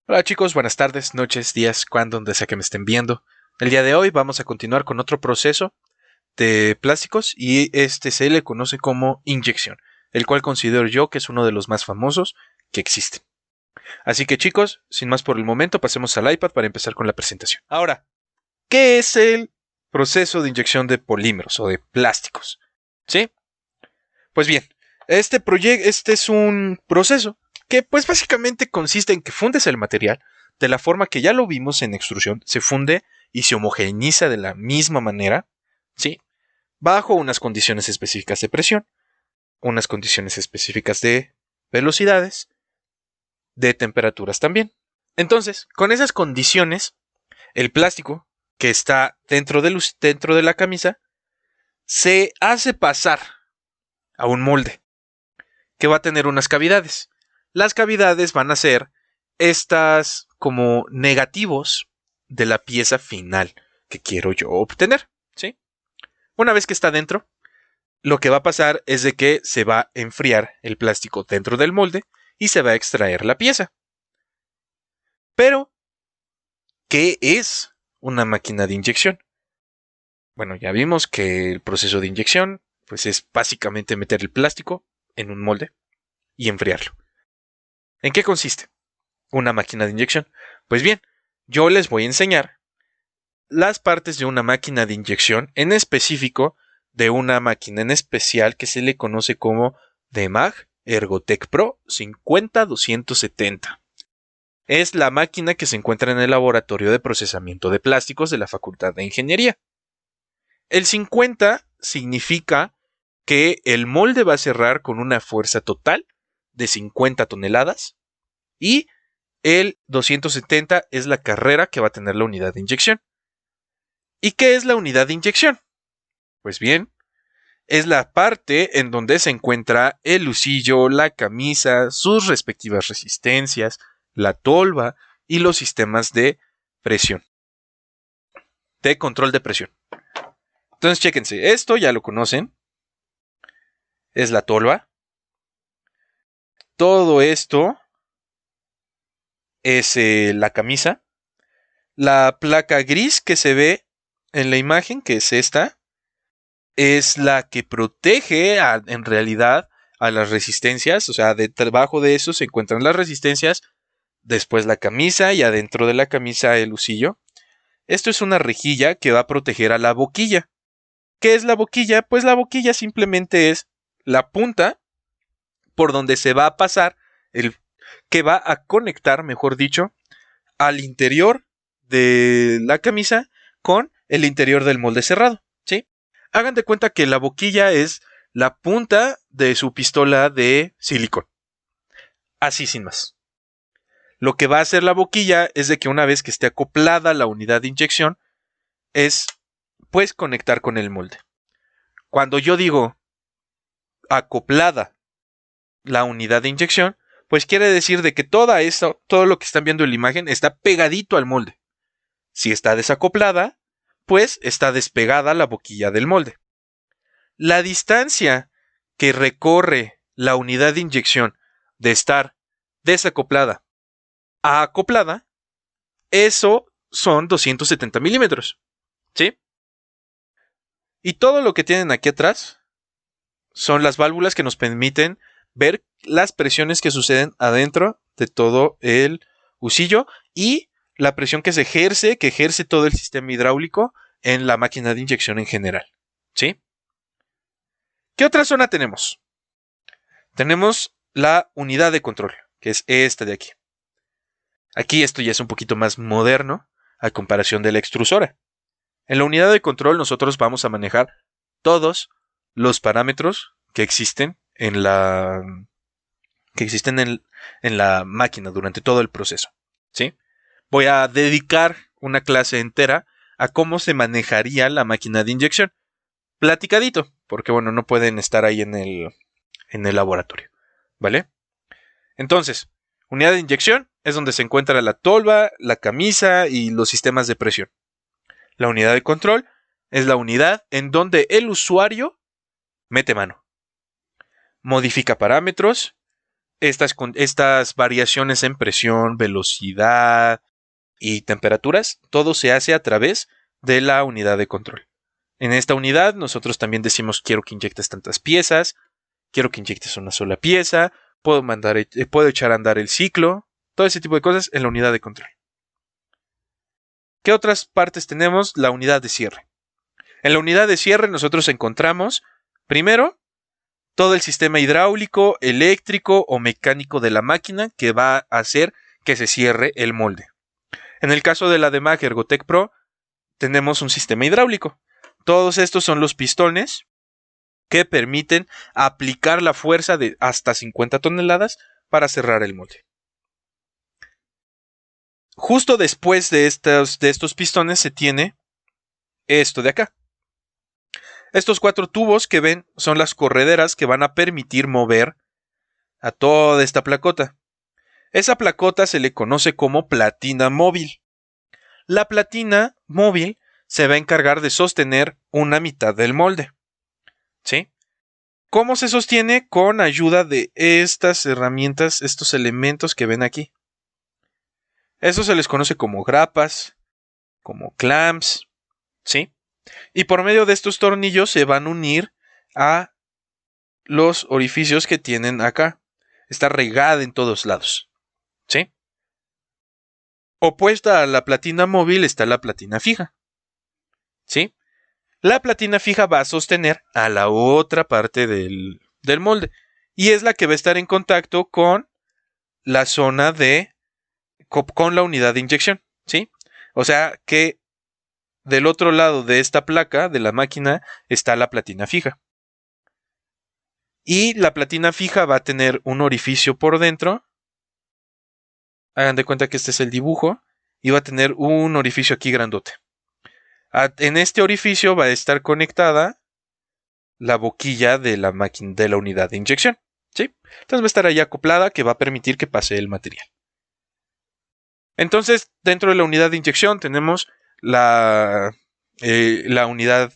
Hola chicos, buenas tardes, noches, días, cuando, donde sea que me estén viendo. El día de hoy vamos a continuar con otro proceso de plásticos y este se le conoce como inyección, el cual considero yo que es uno de los más famosos que existen. Así que chicos, sin más por el momento, pasemos al iPad para empezar con la presentación. Ahora, ¿qué es el proceso de inyección de polímeros o de plásticos? ¿Sí? Pues bien, este es un proceso que pues básicamente consiste en que fundes el material de la forma que ya lo vimos en extrusión, se funde y se homogeneiza de la misma manera, ¿sí? Bajo unas condiciones específicas de presión, unas condiciones específicas de velocidades, de temperaturas también. Entonces, con esas condiciones, el plástico que está dentro de la camisa se hace pasar a un molde que va a tener unas cavidades. Las cavidades van a ser estas como negativos de la pieza final que quiero yo obtener, ¿sí? Una vez que está dentro, lo que va a pasar es de que se va a enfriar el plástico dentro del molde y se va a extraer la pieza. Pero, ¿qué es una máquina de inyección? Bueno, ya vimos que el proceso de inyección pues es básicamente meter el plástico en un molde y enfriarlo. ¿En qué consiste una máquina de inyección? Pues bien, yo les voy a enseñar las partes de una máquina de inyección, en específico de una máquina en especial que se le conoce como Demag Ergotech Pro 50270. Es la máquina que se encuentra en el laboratorio de procesamiento de plásticos de la Facultad de Ingeniería. El 50 significa que el molde va a cerrar con una fuerza total de 50 toneladas y el 270 es la carrera que va a tener la unidad de inyección. ¿Y qué es la unidad de inyección? Pues bien, es la parte en donde se encuentra el lucillo, la camisa, sus respectivas resistencias, la tolva y los sistemas de presión, de control de presión. Entonces, chéquense, esto ya lo conocen, es la tolva. Todo esto es la camisa. La placa gris que se ve en la imagen, que es esta, es la que protege en realidad a las resistencias. O sea, debajo de eso se encuentran las resistencias, después la camisa y adentro de la camisa el lucillo. Esto es una rejilla que va a proteger a la boquilla. ¿Qué es la boquilla? Pues la boquilla simplemente es la punta por donde se va a pasar, que va a conectar, mejor dicho, al interior de la camisa con el interior del molde cerrado, ¿sí? Hagan de cuenta que la boquilla es la punta de su pistola de silicón. Así sin más. Lo que va a hacer la boquilla es de que una vez que esté acoplada la unidad de inyección, es pues conectar con el molde. Cuando yo digo acoplada la unidad de inyección, pues quiere decir de que todo lo que están viendo en la imagen está pegadito al molde. Si está desacoplada, pues está despegada la boquilla del molde. La distancia que recorre la unidad de inyección de estar desacoplada a acoplada, eso son 270 milímetros, ¿sí? Y todo lo que tienen aquí atrás son las válvulas que nos permiten ver las presiones que suceden adentro de todo el husillo y la presión que ejerce todo el sistema hidráulico en la máquina de inyección en general, ¿sí? ¿Qué otra zona tenemos? Tenemos la unidad de control, que es esta de aquí. Aquí esto ya es un poquito más moderno a comparación de la extrusora. En la unidad de control nosotros vamos a manejar todos los parámetros que existen en la máquina durante todo el proceso, ¿sí? Voy a dedicar una clase entera a cómo se manejaría la máquina de inyección. Platicadito, porque bueno, no pueden estar ahí en el laboratorio, ¿vale? Entonces, unidad de inyección es donde se encuentra la tolva, la camisa y los sistemas de presión. La unidad de control es la unidad en donde el usuario mete mano. Modifica parámetros. Estas variaciones en presión, velocidad y temperaturas, todo se hace a través de la unidad de control. En esta unidad nosotros también decimos quiero que inyectes tantas piezas, quiero que inyectes una sola pieza, puedo echar a andar el ciclo, todo ese tipo de cosas en la unidad de control. ¿Qué otras partes tenemos? La unidad de cierre. En la unidad de cierre nosotros encontramos, primero, todo el sistema hidráulico, eléctrico o mecánico de la máquina que va a hacer que se cierre el molde. En el caso de la DEMAC Ergotec Pro, tenemos un sistema hidráulico. Todos estos son los pistones que permiten aplicar la fuerza de hasta 50 toneladas para cerrar el molde. Justo después de estos pistones se tiene esto de acá. Estos 4 tubos que ven son las correderas que van a permitir mover a toda esta placota. Esa placota se le conoce como platina móvil. La platina móvil se va a encargar de sostener una mitad del molde. ¿Sí? ¿Cómo se sostiene? Con ayuda de estas herramientas, estos elementos que ven aquí. Eso se les conoce como grapas, como clamps, ¿sí? Y por medio de estos tornillos se van a unir a los orificios que tienen acá. Está regada en todos lados, ¿sí? Opuesta a la platina móvil está la platina fija, ¿sí? La platina fija va a sostener a la otra parte del molde y es la que va a estar en contacto con la zona con la unidad de inyección, ¿sí? O sea que del otro lado de esta placa de la máquina está la platina fija. Y la platina fija va a tener un orificio por dentro. Hagan de cuenta que este es el dibujo. Y va a tener un orificio aquí grandote. En este orificio va a estar conectada la boquilla de la máquina de la unidad de inyección, ¿sí? Entonces va a estar ahí acoplada que va a permitir que pase el material. Entonces, dentro de la unidad de inyección tenemos la unidad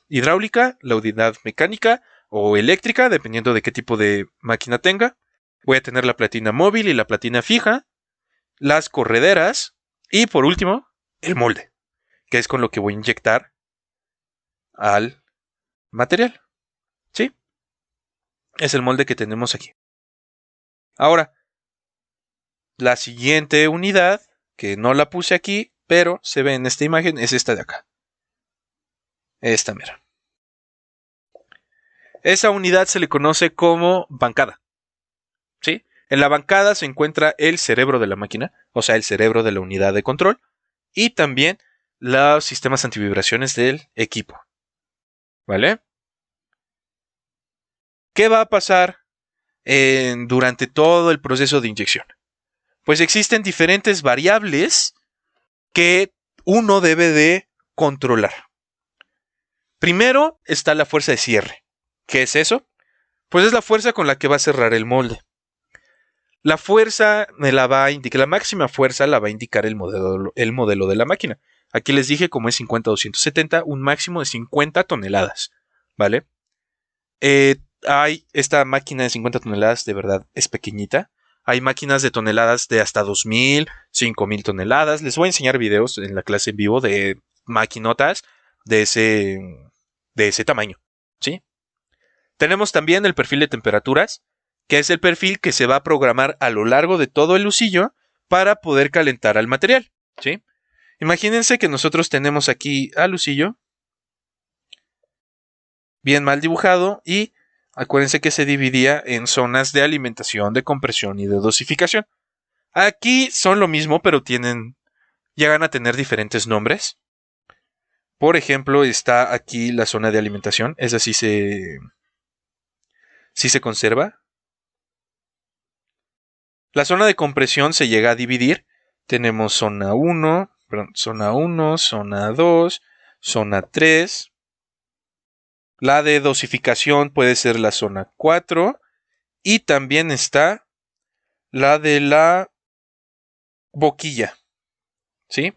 hidráulica, la unidad mecánica o eléctrica, dependiendo de qué tipo de máquina tenga. Voy a tener la platina móvil y la platina fija, las correderas y por último, el molde, que es con lo que voy a inyectar al material. ¿Sí? Es el molde que tenemos aquí. Ahora, la siguiente unidad, que no la puse aquí, pero se ve en esta imagen, es esta de acá. Esta mera. Esa unidad se le conoce como bancada. ¿Sí? En la bancada se encuentra el cerebro de la máquina, o sea, el cerebro de la unidad de control, y también los sistemas antivibraciones del equipo. ¿Vale? ¿Qué va a pasar durante todo el proceso de inyección? Pues existen diferentes variables que uno debe de controlar. Primero está la fuerza de cierre. ¿Qué es eso? Pues es la fuerza con la que va a cerrar el molde. La fuerza me la va a indicar, la máxima fuerza la va a indicar el modelo de la máquina. Aquí les dije, como es 50-270, un máximo de 50 toneladas. ¿Vale? Esta máquina de 50 toneladas de verdad es pequeñita. Hay máquinas de toneladas de hasta 2000, 5000 toneladas. Les voy a enseñar videos en la clase en vivo de maquinotas de ese tamaño. ¿Sí? Tenemos también el perfil de temperaturas, que es el perfil que se va a programar a lo largo de todo el lucillo para poder calentar al material. ¿Sí? Imagínense que nosotros tenemos aquí al lucillo bien mal dibujado y acuérdense que se dividía en zonas de alimentación, de compresión y de dosificación. Aquí son lo mismo, pero llegan a tener diferentes nombres. Por ejemplo, está aquí la zona de alimentación, esa sí se conserva. La zona de compresión se llega a dividir. Tenemos zona 1, zona 2, zona 3. La de dosificación puede ser la zona 4. Y también está la de la boquilla. ¿Sí?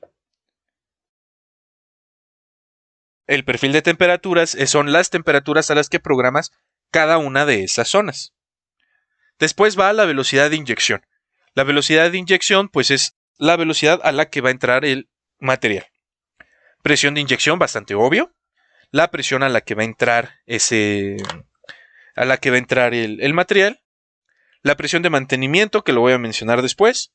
El perfil de temperaturas son las temperaturas a las que programas cada una de esas zonas. Después va la velocidad de inyección. La velocidad de inyección pues es la velocidad a la que va a entrar el material. Presión de inyección, bastante obvio. La presión a la que va a entrar el material. La presión de mantenimiento, que lo voy a mencionar después.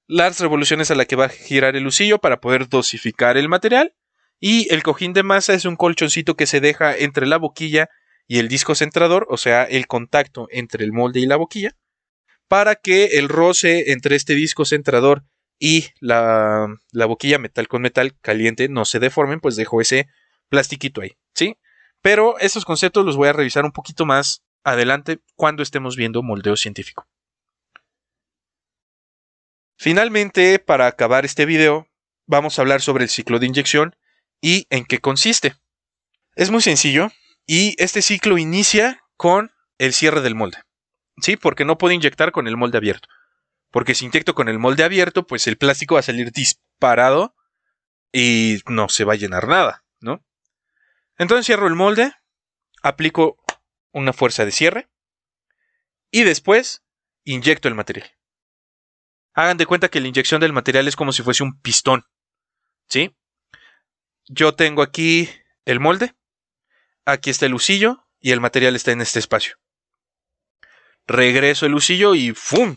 Las revoluciones a la que va a girar el husillo para poder dosificar el material. Y el cojín de masa es un colchoncito que se deja entre la boquilla y el disco centrador, o sea, el contacto entre el molde y la boquilla, para que el roce entre este disco centrador y la boquilla metal con metal caliente no se deformen, pues dejo ese plastiquito ahí, ¿sí? Pero esos conceptos los voy a revisar un poquito más adelante cuando estemos viendo moldeo científico. Finalmente, para acabar este video, vamos a hablar sobre el ciclo de inyección y en qué consiste. Es muy sencillo y este ciclo inicia con el cierre del molde, ¿sí? Porque no puedo inyectar con el molde abierto. Porque si inyecto con el molde abierto, pues el plástico va a salir disparado y no se va a llenar nada, ¿no? Entonces cierro el molde, aplico una fuerza de cierre y después inyecto el material. Hagan de cuenta que la inyección del material es como si fuese un pistón, ¿sí? Yo tengo aquí el molde, aquí está el husillo y el material está en este espacio. Regreso el husillo y ¡fum!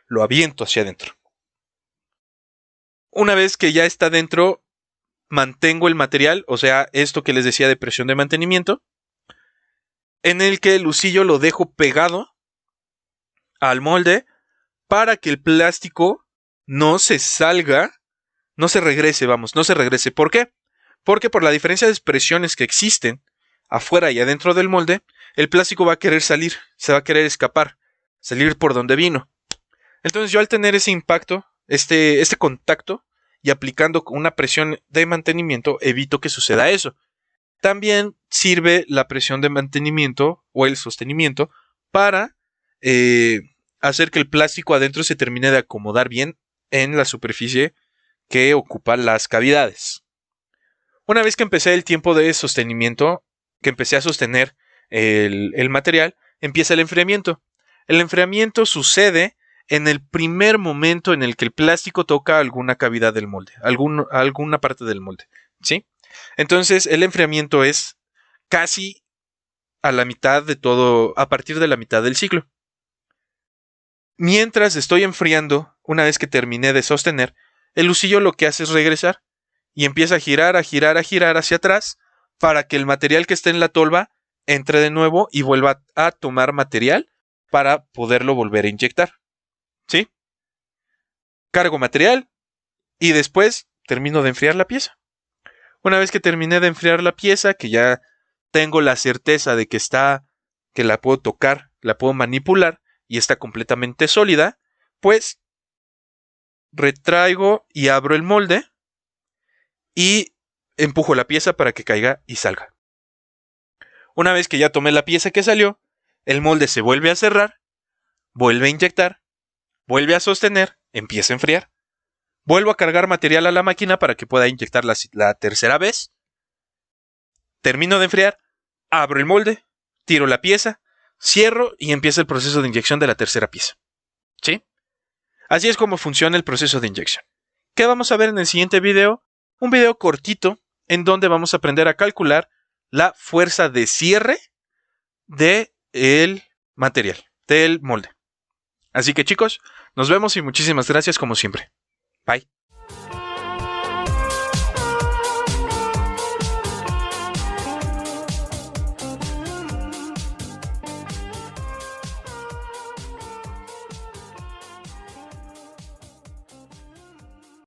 Lo aviento hacia adentro. Una vez que ya está dentro, mantengo el material, o sea, esto que les decía de presión de mantenimiento, en el que el husillo lo dejo pegado al molde para que el plástico no se salga, no se regrese. ¿Por qué? Porque por la diferencia de presiones que existen afuera y adentro del molde, el plástico va a querer salir, se va a querer escapar, salir por donde vino. Entonces yo al tener ese impacto, este contacto, y aplicando una presión de mantenimiento, evito que suceda eso. También sirve la presión de mantenimiento o el sostenimiento para hacer que el plástico adentro se termine de acomodar bien en la superficie que ocupa las cavidades. Una vez que empecé el tiempo de sostenimiento, que empecé a sostener el material, empieza el enfriamiento. El enfriamiento sucede en el primer momento en el que el plástico toca alguna cavidad del molde, alguna parte del molde, ¿sí? Entonces el enfriamiento es casi a la mitad de todo, a partir de la mitad del ciclo. Mientras estoy enfriando, una vez que terminé de sostener, el husillo lo que hace es regresar y empieza a girar hacia atrás para que el material que esté en la tolva entre de nuevo y vuelva a tomar material para poderlo volver a inyectar, ¿sí? Cargo material y después termino de enfriar la pieza. Una vez que terminé de enfriar la pieza, que ya tengo la certeza de que la puedo tocar, la puedo manipular y está completamente sólida, pues retraigo y abro el molde y empujo la pieza para que caiga y salga. Una vez que ya tomé la pieza que salió, el molde se vuelve a cerrar, vuelve a inyectar, vuelve a sostener, empieza a enfriar. Vuelvo a cargar material a la máquina para que pueda inyectar la tercera vez. Termino de enfriar, abro el molde, tiro la pieza, cierro y empieza el proceso de inyección de la tercera pieza, ¿sí? Así es como funciona el proceso de inyección. ¿Qué vamos a ver en el siguiente video? Un video cortito en donde vamos a aprender a calcular la fuerza de cierre del material, del molde. Así que chicos, nos vemos y muchísimas gracias como siempre. Bye.